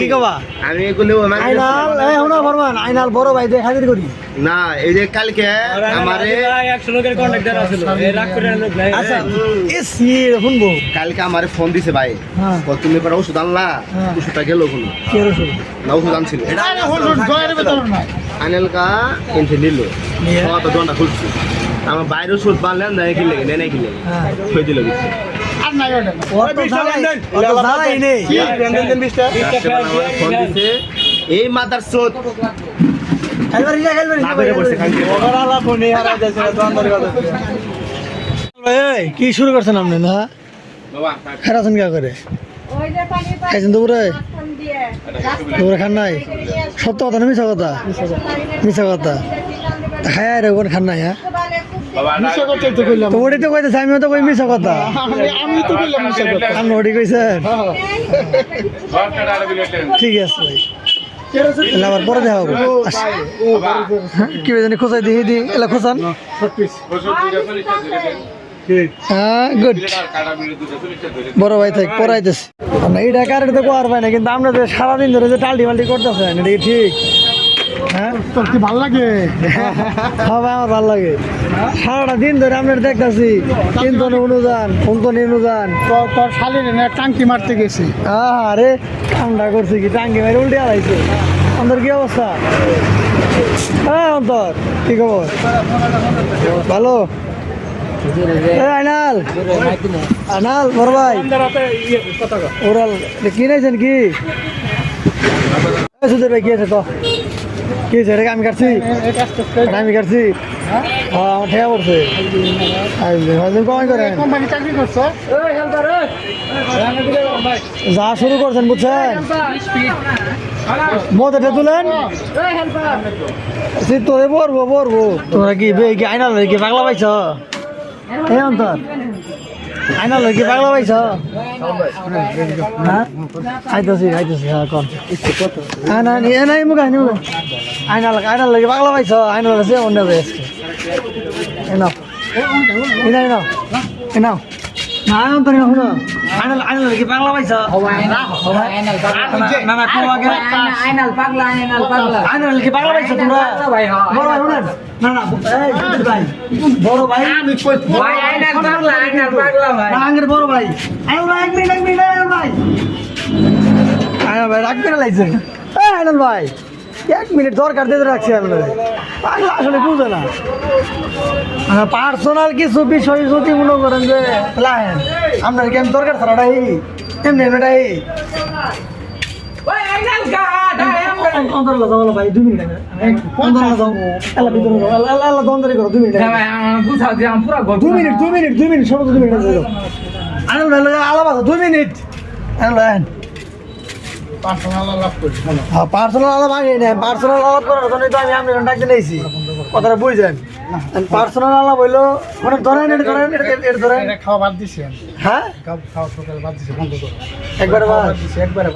কি কবা আমি এগুলো আইনাল বড় ভাই দিয়ে হাজির করি না এই যে কালকে আমারে 100 লোকের কন্ট্রাক্টর আছিল এই রাগ করে লোক নাই আচ্ছা এসি শুনবো কালকে আমারে ফোন দিছে ভাই তুমি পরে ওষুধ আনলা ওষুধটা গেল কোনো কি ওষুধ না ওষুধ আনছিল আনেলকা কিনতে নিল তো দোনটা খুলছি আমার বাইরে ওষুধ বানলেন না কি লেগে নেই কি লেগে থই দিল কিছু আর নাই ওটা জ্বালাই নেই ফোন দিছে এই মাদার চোদ কি শুরু করছেন আপনি না খারাছেন কে করে খাইছেন দুপুরে দুপুরে খান নাই সত্য কথা না মিছা কথা মিছা কথা খায় রে কোন খান নাই হ্যাঁ তো ওটাই তো কইতেছে আমিও তো কই মিছা কথা আপনি ওটি কইছেন ঠিক আছে ভাই আবার পরে দেখা হবে কি জানি খোঁচাই দিয়ে দি এলা খোঁচান হ্যাঁ গুড বড় ভাই থাক পড়াইতেছি এইটা কারেন্ট তো কোয়ার পাই না কিন্তু আমরা যে সারাদিন ধরে যে টাল্টি মাল্টি করতেছেন এটা কি ঠিক হ্যাঁ তোর কি ভালো লাগে হ্যাঁ ভাই আমার ভালো লাগে সারাটা দিন ধরে আমরা দেখতেছি কিন্তু অনুযান অঙ্কনি অনুযান তোর শালির টাঙ্কি মারতে গেছি আরে ঠান্ডা করছি কি টাঙ্কি মারে উল্টে আলাইছে আমাদের কি অবস্থা হ্যাঁ অন্তর কি খবর ভালো আইনাল আইনাল বড় ভাই ওরাল কি নাইছেন কি সুদের ভাই কি আছে তো কি আছে রে আমি কাটছি আমি কাটছি আমার ঠেয়া পড়ছে কমাই করেন যা শুরু করছেন বুঝছেন মদটা তুলেন তোরে পড়বো পড়বো তোমরা কি আইনাল কি পাগলা পাইছ এই অন্তর আইনাল কি পাগলা পাইছ হ্যাঁ আইতেছি হ্যাঁ কন হ্যাঁ না নাই মুখ আইনাল কি পাগলা পাইছ আইনাল আছে অন্য এনাও এনাও এনাও এনাও না অন্তর শুনো আইনাল কি পাগলা পাইছ না না কোন আগে আইনাল কি পাগলা পাইছ তোমরা বড় ভাই শুনেন না না এই ভাই বড় ভাই আইনাল পাগলা ভাই না আঙ্গের বড় ভাই আইনাল ভাই এক মিনিট আইনাল ভাই রাখবে না লাইছে আইনাল ভাই এক মিনিট দরকার দিয়ে রাখছি আমি আসলে বুঝে না পার্সোনাল কিছু বিষয় যদি মনে করেন যে লাহেন আপনার কি আমি দরকার ছাড়াটাই এমনি এমনিটাই ভাই 2 মিনিট পার্সোনাল আলাপ আগে নেই পার্সোনাল আলাপ করার জন্য তো আমি আপনার ডাকতে নিয়েছি কথাটা বুঝছেন পার্সোনাল আলাপ হইলো মানে ধরেন এটা ধরেন খাওয়া বাদ দিছে হ্যাঁ খাওয়া বাদ দিছে বন্ধ করে একবারে বাদ দিছে একবারে